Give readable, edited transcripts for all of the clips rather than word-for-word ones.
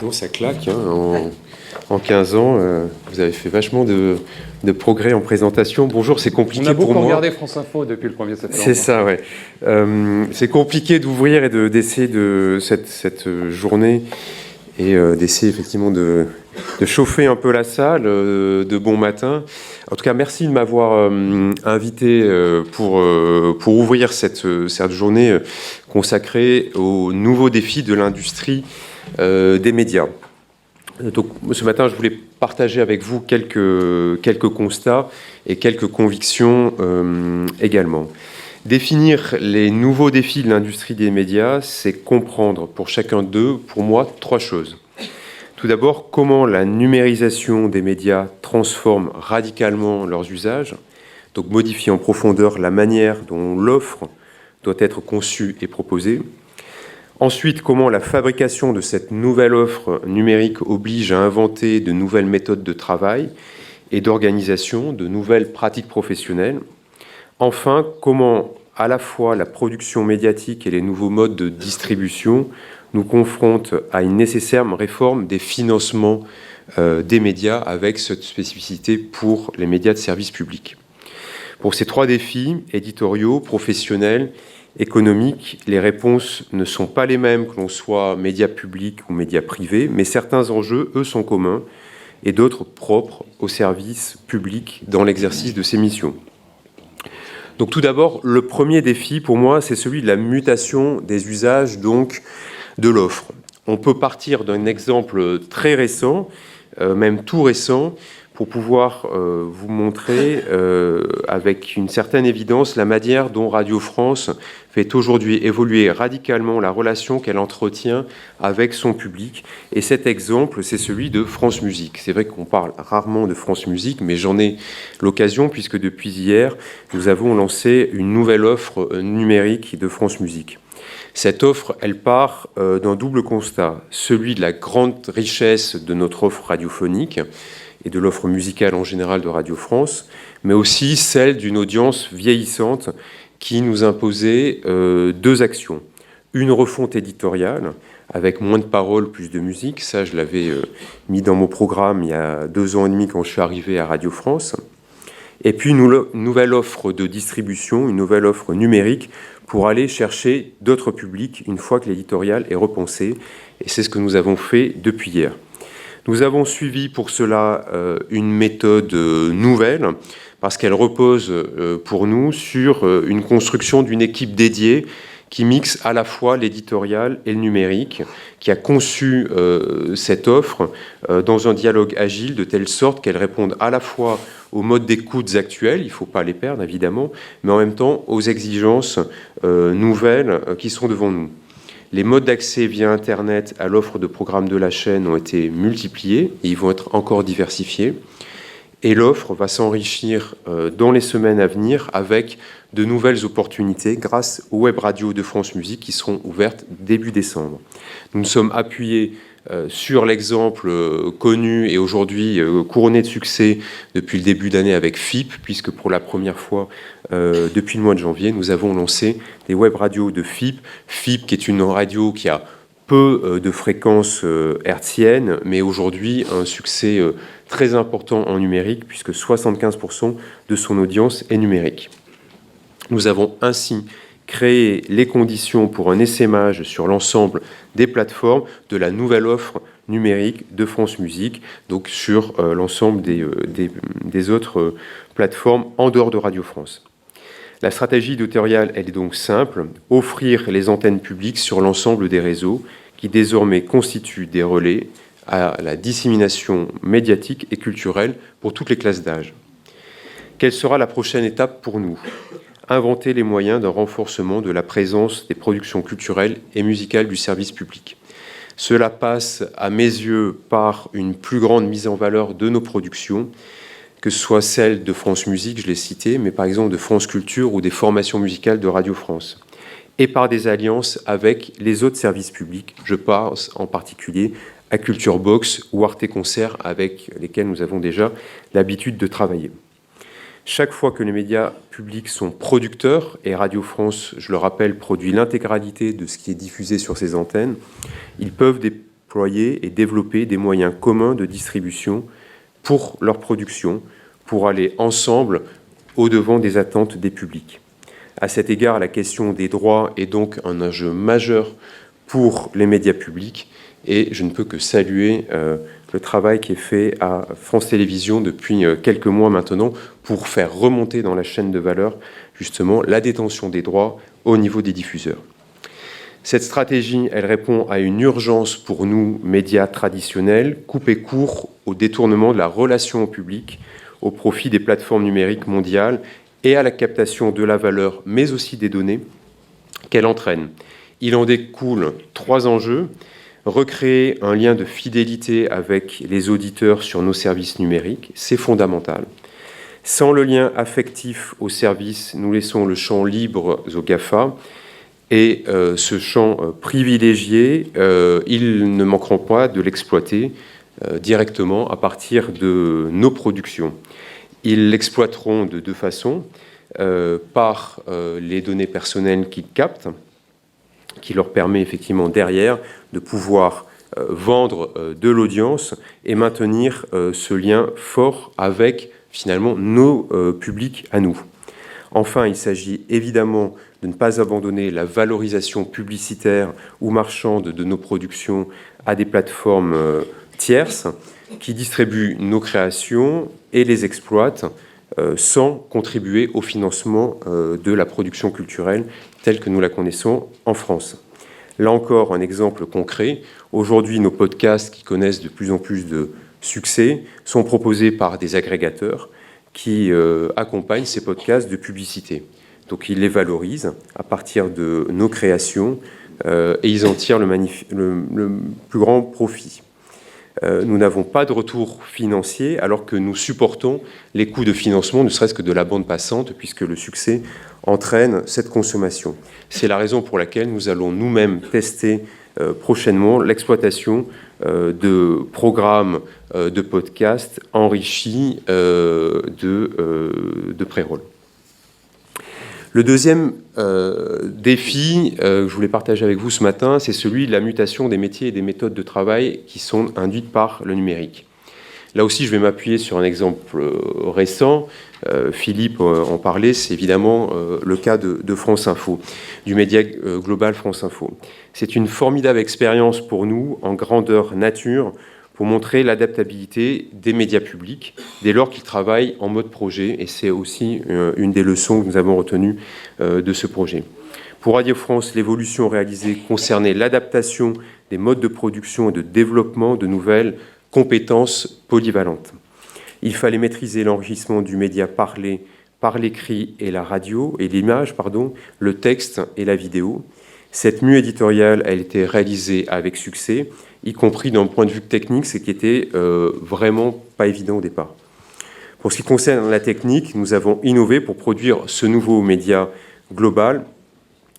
Donc ça claque, hein, en 15 ans, vous avez fait vachement de progrès en présentation. Bonjour, c'est compliqué pour moi. On a beaucoup regardé France Info depuis le 1er septembre. C'est ça, ouais. C'est compliqué d'ouvrir et d'essayer de cette journée et d'essayer effectivement de chauffer un peu la salle de bon matin. En tout cas, merci de m'avoir invité pour ouvrir cette journée consacrée aux nouveaux défis de l'industrie des médias. Donc, ce matin, je voulais partager avec vous quelques constats et quelques convictions également. Définir les nouveaux défis de l'industrie des médias, c'est comprendre pour chacun d'eux, pour moi, 3 choses. Tout d'abord, comment la numérisation des médias transforme radicalement leurs usages, donc modifie en profondeur la manière dont l'offre doit être conçue et proposée. Ensuite, comment la fabrication de cette nouvelle offre numérique oblige à inventer de nouvelles méthodes de travail et d'organisation, de nouvelles pratiques professionnelles. Enfin, comment à la fois la production médiatique et les nouveaux modes de distribution nous confrontent à une nécessaire réforme des financements des médias avec cette spécificité pour les médias de service public. Pour ces 3 défis, éditoriaux, professionnels, économiques, les réponses ne sont pas les mêmes que l'on soit médias publics ou médias privés, mais certains enjeux, eux, sont communs et d'autres propres au service public dans l'exercice de ces missions. Donc tout d'abord, le premier défi pour moi, c'est celui de la mutation des usages donc de l'offre. On peut partir d'un exemple très récent, même tout récent, pour pouvoir vous montrer avec une certaine évidence la manière dont Radio France fait aujourd'hui évoluer radicalement la relation qu'elle entretient avec son public. Et cet exemple, c'est celui de France Musique. C'est vrai qu'on parle rarement de France Musique, mais j'en ai l'occasion puisque depuis hier, nous avons lancé une nouvelle offre numérique de France Musique. Cette offre, elle part d'un double constat, celui de la grande richesse de notre offre radiophonique, et de l'offre musicale en général de Radio France, mais aussi celle d'une audience vieillissante qui nous imposait 2 actions. Une refonte éditoriale, avec moins de paroles, plus de musique. Ça, je l'avais mis dans mon programme il y a 2 ans et demi quand je suis arrivé à Radio France. Et puis une nouvelle offre de distribution, une nouvelle offre numérique pour aller chercher d'autres publics une fois que l'éditorial est repensé. Et c'est ce que nous avons fait depuis hier. Nous avons suivi pour cela une méthode nouvelle, parce qu'elle repose pour nous sur une construction d'une équipe dédiée qui mixe à la fois l'éditorial et le numérique, qui a conçu cette offre dans un dialogue agile de telle sorte qu'elle réponde à la fois aux modes d'écoute actuels, il ne faut pas les perdre évidemment, mais en même temps aux exigences nouvelles qui sont devant nous. Les modes d'accès via Internet à l'offre de programmes de la chaîne ont été multipliés et ils vont être encore diversifiés. Et l'offre va s'enrichir dans les semaines à venir avec de nouvelles opportunités grâce aux web radios de France Musique qui seront ouvertes début décembre. Nous nous sommes appuyés sur l'exemple connu et aujourd'hui couronné de succès depuis le début d'année avec FIP, puisque pour la première fois depuis le mois de janvier, nous avons lancé des web radios de FIP. FIP qui est une radio qui a peu de fréquences hertziennes, mais aujourd'hui un succès très important en numérique, puisque 75% de son audience est numérique. Nous avons ainsi créé les conditions pour un essaimage sur l'ensemble des plateformes de la nouvelle offre numérique de France Musique, donc sur l'ensemble des autres plateformes en dehors de Radio France. La stratégie éditoriale, elle est donc simple, offrir les antennes publiques sur l'ensemble des réseaux qui désormais constituent des relais à la dissémination médiatique et culturelle pour toutes les classes d'âge. Quelle sera la prochaine étape pour nous ? Inventer les moyens d'un renforcement de la présence des productions culturelles et musicales du service public. Cela passe, à mes yeux, par une plus grande mise en valeur de nos productions, que ce soit celle de France Musique, je l'ai cité, mais par exemple de France Culture ou des formations musicales de Radio France, et par des alliances avec les autres services publics. Je pense en particulier à Culture Box ou Arte Concert, avec lesquels nous avons déjà l'habitude de travailler. Chaque fois que les médias publics sont producteurs, et Radio France, je le rappelle, produit l'intégralité de ce qui est diffusé sur ces antennes, ils peuvent déployer et développer des moyens communs de distribution pour leur production, pour aller ensemble au-devant des attentes des publics. À cet égard, la question des droits est donc un enjeu majeur pour les médias publics et je ne peux que saluer le travail qui est fait à France Télévisions depuis quelques mois maintenant pour faire remonter dans la chaîne de valeur justement la détention des droits au niveau des diffuseurs. Cette stratégie, elle répond à une urgence pour nous, médias traditionnels, couper court au détournement de la relation au public au profit des plateformes numériques mondiales et à la captation de la valeur, mais aussi des données qu'elle entraîne. Il en découle 3 enjeux. Recréer un lien de fidélité avec les auditeurs sur nos services numériques, c'est fondamental. Sans le lien affectif au service, nous laissons le champ libre aux GAFA. Et ce champ privilégié, ils ne manqueront pas de l'exploiter directement à partir de nos productions. Ils l'exploiteront de 2 façons, par les données personnelles qu'ils captent, qui leur permet effectivement derrière de pouvoir vendre de l'audience et maintenir ce lien fort avec finalement nos publics à nous. Enfin, il s'agit évidemment de ne pas abandonner la valorisation publicitaire ou marchande de nos productions à des plateformes tierces qui distribuent nos créations et les exploitent sans contribuer au financement de la production culturelle telle que nous la connaissons en France. Là encore, un exemple concret. Aujourd'hui, nos podcasts qui connaissent de plus en plus de succès sont proposés par des agrégateurs qui accompagnent ces podcasts de publicité. Donc ils les valorisent à partir de nos créations et ils en tirent le plus grand profit. Nous n'avons pas de retour financier alors que nous supportons les coûts de financement, ne serait-ce que de la bande passante, puisque le succès entraîne cette consommation. C'est la raison pour laquelle nous allons nous-mêmes tester prochainement l'exploitation de programmes de podcasts enrichis de pré-roll. Le deuxième défi que je voulais partager avec vous ce matin, c'est celui de la mutation des métiers et des méthodes de travail qui sont induites par le numérique. Là aussi, je vais m'appuyer sur un exemple récent. Philippe en parlait, c'est évidemment le cas de France Info, du média global France Info. C'est une formidable expérience pour nous, en grandeur nature, pour montrer l'adaptabilité des médias publics dès lors qu'ils travaillent en mode projet. Et c'est aussi une des leçons que nous avons retenues de ce projet. Pour Radio France, l'évolution réalisée concernait l'adaptation des modes de production et de développement de nouvelles compétences polyvalentes. Il fallait maîtriser l'enrichissement du média parlé par l'écrit et la radio, et l'image, le texte et la vidéo. Cette mue éditoriale a été réalisée avec succès, y compris d'un point de vue technique, ce qui était vraiment pas évident au départ. Pour ce qui concerne la technique, nous avons innové pour produire ce nouveau média global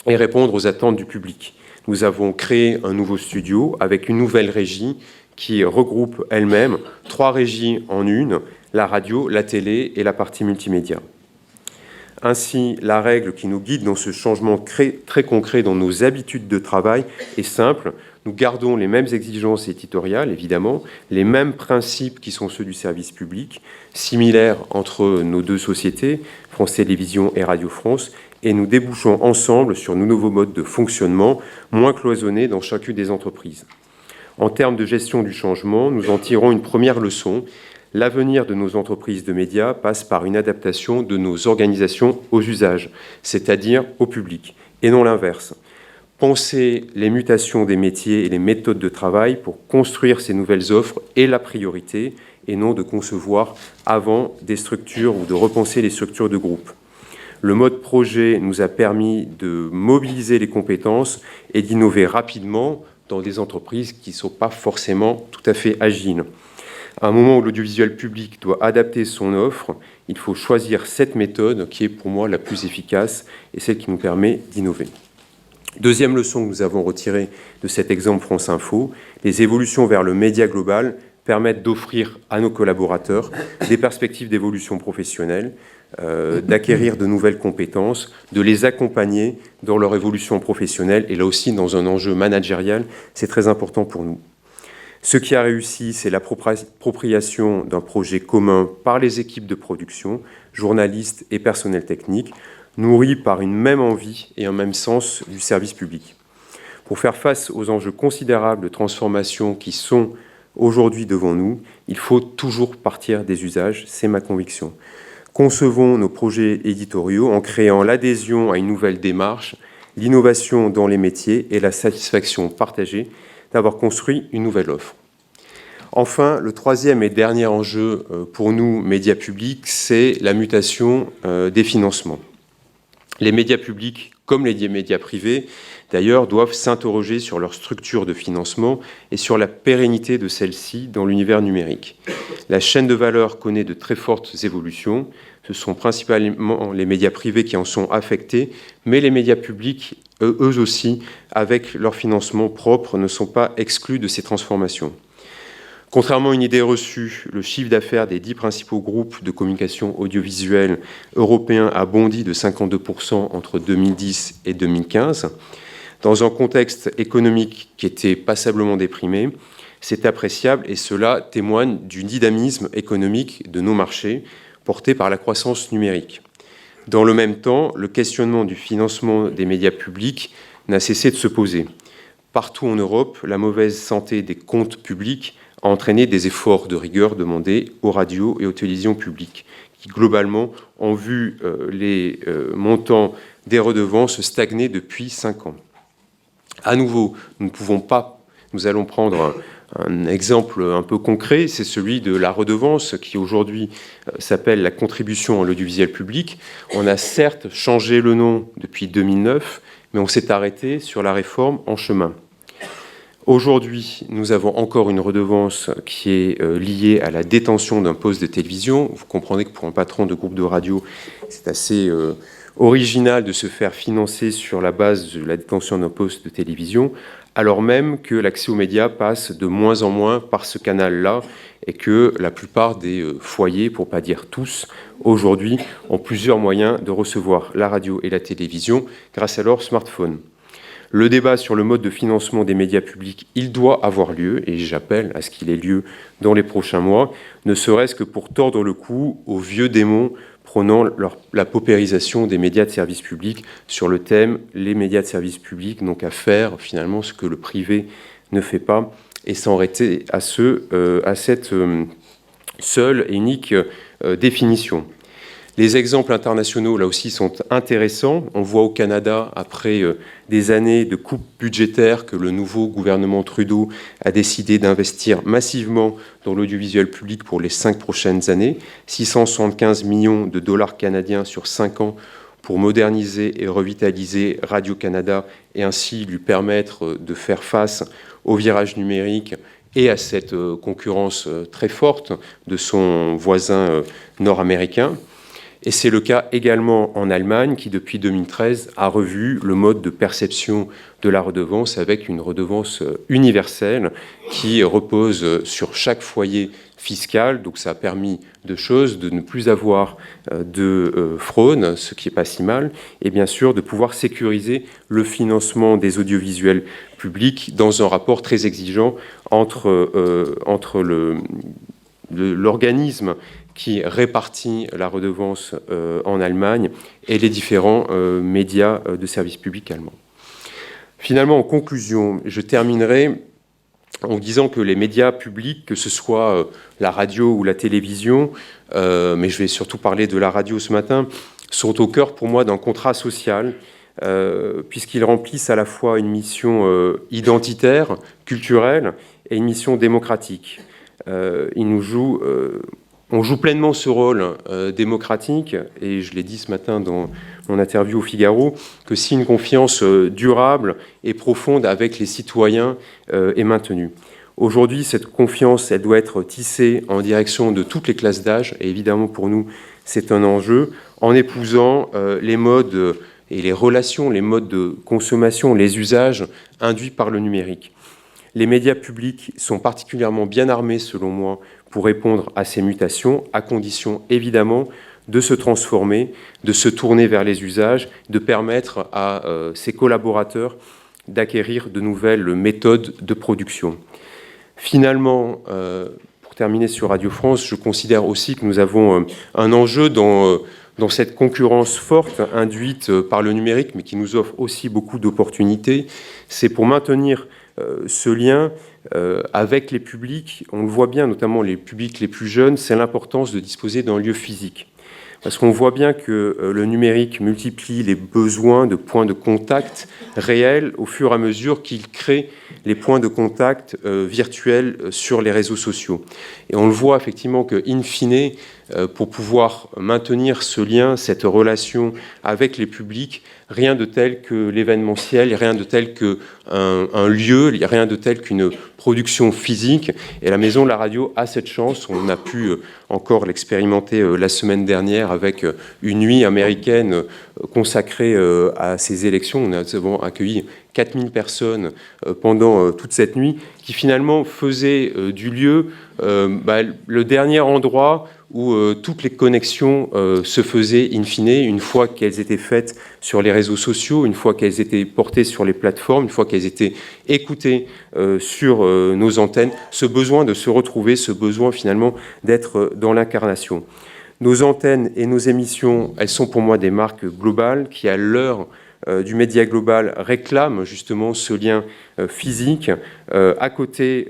et répondre aux attentes du public. Nous avons créé un nouveau studio avec une nouvelle régie qui regroupe elle-même 3 régies en une, la radio, la télé et la partie multimédia. Ainsi, la règle qui nous guide dans ce changement très concret dans nos habitudes de travail est simple. Nous gardons les mêmes exigences éditoriales, évidemment, les mêmes principes qui sont ceux du service public, similaires entre nos 2 sociétés, France Télévisions et Radio France, et nous débouchons ensemble sur nos nouveaux modes de fonctionnement, moins cloisonnés dans chacune des entreprises. En termes de gestion du changement, nous en tirons une première leçon. L'avenir de nos entreprises de médias passe par une adaptation de nos organisations aux usages, c'est-à-dire au public, et non l'inverse. Penser les mutations des métiers et les méthodes de travail pour construire ces nouvelles offres est la priorité, et non de concevoir avant des structures ou de repenser les structures de groupe. Le mode projet nous a permis de mobiliser les compétences et d'innover rapidement dans des entreprises qui ne sont pas forcément tout à fait agiles. À un moment où l'audiovisuel public doit adapter son offre, il faut choisir cette méthode qui est pour moi la plus efficace et celle qui nous permet d'innover. Deuxième leçon que nous avons retirée de cet exemple France Info, les évolutions vers le média global permettent d'offrir à nos collaborateurs des perspectives d'évolution professionnelle, d'acquérir de nouvelles compétences, de les accompagner dans leur évolution professionnelle et là aussi dans un enjeu managérial, c'est très important pour nous. Ce qui a réussi, c'est l'appropriation d'un projet commun par les équipes de production, journalistes et personnel technique, nourris par une même envie et un même sens du service public. Pour faire face aux enjeux considérables de transformation qui sont aujourd'hui devant nous, il faut toujours partir des usages, c'est ma conviction. Concevons nos projets éditoriaux en créant l'adhésion à une nouvelle démarche, l'innovation dans les métiers et la satisfaction partagée d'avoir construit une nouvelle offre. Enfin, le troisième et dernier enjeu pour nous, médias publics, c'est la mutation des financements. Les médias publics, comme les médias privés, d'ailleurs, doivent s'interroger sur leur structure de financement et sur la pérennité de celle-ci dans l'univers numérique. La chaîne de valeur connaît de très fortes évolutions. Ce sont principalement les médias privés qui en sont affectés, mais les médias publics, eux aussi, avec leur financement propre, ne sont pas exclus de ces transformations. Contrairement à une idée reçue, le chiffre d'affaires des 10 principaux groupes de communication audiovisuelle européens a bondi de 52% entre 2010 et 2015. Dans un contexte économique qui était passablement déprimé, c'est appréciable et cela témoigne du dynamisme économique de nos marchés porté par la croissance numérique. Dans le même temps, le questionnement du financement des médias publics n'a cessé de se poser. Partout en Europe, la mauvaise santé des comptes publics a entraîné des efforts de rigueur demandés aux radios et aux télévisions publiques, qui globalement ont vu les montants des redevances stagner depuis 5 ans. À nouveau, nous allons prendre un exemple un peu concret, c'est celui de la redevance qui aujourd'hui s'appelle la contribution à l'audiovisuel public. On a certes changé le nom depuis 2009, mais on s'est arrêté sur la réforme en chemin. Aujourd'hui, nous avons encore une redevance qui est liée à la détention d'un poste de télévision. Vous comprendrez que pour un patron de groupe de radio, c'est assez original de se faire financer sur la base de la détention d'un poste de télévision, alors même que l'accès aux médias passe de moins en moins par ce canal-là et que la plupart des foyers, pour ne pas dire tous, aujourd'hui ont plusieurs moyens de recevoir la radio et la télévision grâce à leur smartphone. Le débat sur le mode de financement des médias publics, il doit avoir lieu, et j'appelle à ce qu'il ait lieu dans les prochains mois, ne serait-ce que pour tordre le cou aux vieux démons prônant la paupérisation des médias de service public sur le thème « Les médias de service public n'ont qu'à faire finalement ce que le privé ne fait pas » et s'arrêter à cette seule et unique définition. Les exemples internationaux, là aussi, sont intéressants. On voit au Canada, après des années de coupes budgétaires, que le nouveau gouvernement Trudeau a décidé d'investir massivement dans l'audiovisuel public pour les 5 prochaines années, 675 millions de dollars canadiens sur 5 ans pour moderniser et revitaliser Radio-Canada et ainsi lui permettre de faire face au virage numérique et à cette concurrence très forte de son voisin nord-américain. Et c'est le cas également en Allemagne, qui depuis 2013 a revu le mode de perception de la redevance avec une redevance universelle qui repose sur chaque foyer fiscal. Donc ça a permis deux choses, de ne plus avoir de fraude, ce qui n'est pas si mal, et bien sûr de pouvoir sécuriser le financement des audiovisuels publics dans un rapport très exigeant entre l'organisme qui répartit la redevance en Allemagne et les différents médias de service public allemands. Finalement, en conclusion, je terminerai en disant que les médias publics, que ce soit la radio ou la télévision, mais je vais surtout parler de la radio ce matin, sont au cœur pour moi d'un contrat social, puisqu'ils remplissent à la fois une mission identitaire, culturelle, et une mission démocratique. On joue pleinement ce rôle démocratique, et je l'ai dit ce matin dans mon interview au Figaro, que si une confiance durable et profonde avec les citoyens est maintenue. Aujourd'hui, cette confiance, elle doit être tissée en direction de toutes les classes d'âge, et évidemment pour nous, c'est un enjeu, en épousant les modes et les relations, les modes de consommation, les usages induits par le numérique. Les médias publics sont particulièrement bien armés, selon moi, pour répondre à ces mutations, à condition évidemment de se transformer, de se tourner vers les usages, de permettre à ses collaborateurs d'acquérir de nouvelles méthodes de production. Finalement, pour terminer sur Radio France, je considère aussi que nous avons un enjeu dans cette concurrence forte induite par le numérique, mais qui nous offre aussi beaucoup d'opportunités. C'est pour maintenir ce lien avec les publics. On le voit bien, notamment les publics les plus jeunes, c'est l'importance de disposer d'un lieu physique. Parce qu'on voit bien que le numérique multiplie les besoins de points de contact réels au fur et à mesure qu'il crée les points de contact virtuels sur les réseaux sociaux. Et on le voit effectivement que, in fine, pour pouvoir maintenir ce lien, cette relation avec les publics, rien de tel que l'événementiel, rien de tel qu'un lieu, rien de tel qu'une production physique. Et la Maison de la Radio a cette chance. On a pu encore l'expérimenter la semaine dernière avec une nuit américaine consacrée à ces élections. Nous avons accueilli 4000 personnes pendant toute cette nuit, qui finalement faisaient du lieu le dernier endroit où toutes les connexions se faisaient in fine, une fois qu'elles étaient faites sur les réseaux sociaux, une fois qu'elles étaient portées sur les plateformes, une fois qu'elles étaient écoutées sur nos antennes, ce besoin de se retrouver, ce besoin finalement d'être dans l'incarnation. Nos antennes et nos émissions, elles sont pour moi des marques globales qui, à l'heure du média global, réclament justement ce lien physique à côté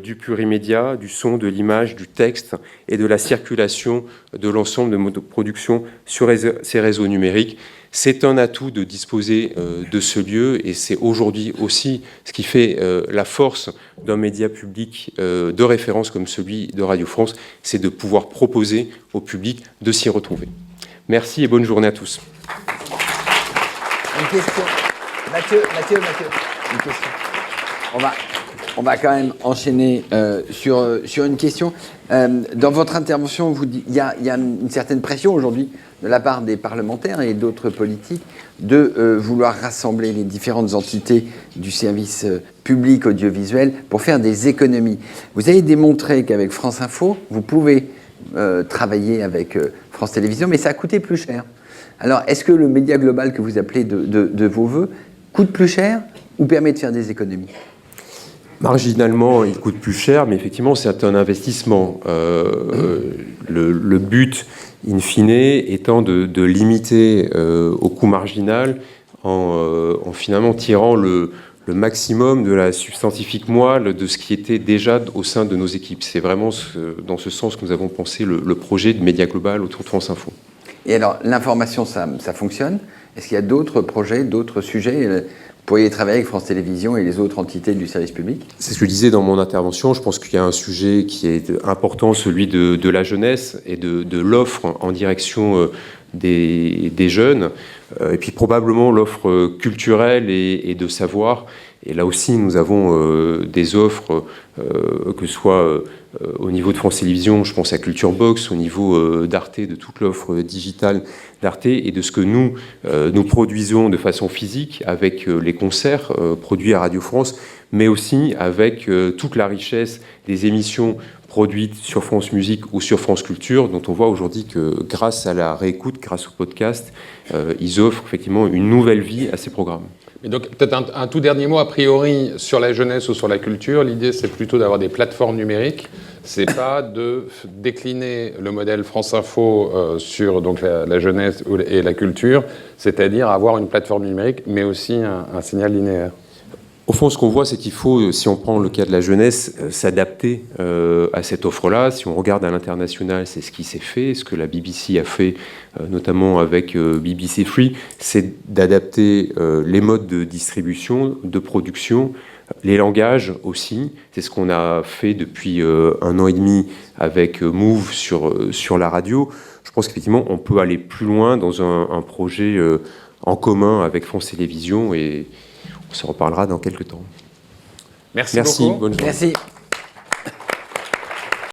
du plurimédia, du son, de l'image, du texte et de la circulation de l'ensemble de modes de production sur ces réseaux numériques. C'est un atout de disposer de ce lieu, et c'est aujourd'hui aussi ce qui fait la force d'un média public de référence comme celui de Radio France, c'est de pouvoir proposer au public de s'y retrouver. Merci et bonne journée à tous. Une question. Mathieu, une question. On va quand même enchaîner sur une question. Dans votre intervention, il y a une certaine pression aujourd'hui de la part des parlementaires et d'autres politiques de vouloir rassembler les différentes entités du service public audiovisuel pour faire des économies. Vous avez démontré qu'avec France Info, vous pouvez travailler avec France Télévisions, mais ça a coûté plus cher. Alors, est-ce que le média global que vous appelez de vos voeux coûte plus cher ou permet de faire des économies ? Marginalement, il coûte plus cher, mais effectivement, c'est un investissement. Le but, in fine, étant de limiter au coût marginal en finalement tirant le maximum de la substantifique moelle de ce qui était déjà au sein de nos équipes. C'est vraiment dans ce sens que nous avons pensé le projet de Média Global autour de France Info. Et alors, l'information, ça fonctionne. Est-ce qu'il y a d'autres projets, d'autres sujets ? Vous pourriez travailler avec France Télévisions et les autres entités du service public ? C'est ce que je disais dans mon intervention. Je pense qu'il y a un sujet qui est important, celui de la jeunesse et de l'offre en direction des jeunes. Et puis probablement l'offre culturelle et de savoir. Et là aussi, nous avons des offres, que ce soit au niveau de France Télévisions, je pense à Culture Box, au niveau d'Arte, de toute l'offre digitale d'Arte, et de ce que nous produisons de façon physique avec les concerts produits à Radio France, mais aussi avec toute la richesse des émissions produites sur France Musique ou sur France Culture, dont on voit aujourd'hui que grâce à la réécoute, grâce au podcast, ils offrent effectivement une nouvelle vie à ces programmes. Et donc, peut-être un tout dernier mot, a priori, sur la jeunesse ou sur la culture. L'idée, c'est plutôt d'avoir des plateformes numériques. C'est pas de décliner le modèle France Info sur donc, la jeunesse et la culture, c'est-à-dire avoir une plateforme numérique, mais aussi un signal linéaire. Au fond, ce qu'on voit, c'est qu'il faut, si on prend le cas de la jeunesse, s'adapter à cette offre-là. Si on regarde à l'international, c'est ce qui s'est fait. Ce que la BBC a fait, notamment avec BBC Free, c'est d'adapter les modes de distribution, de production, les langages aussi. C'est ce qu'on a fait depuis 1 an et demi avec Move sur la radio. Je pense qu'effectivement, on peut aller plus loin dans un projet en commun avec France Télévisions, et on se reparlera dans quelques temps. Merci beaucoup. Bonne journée. Merci.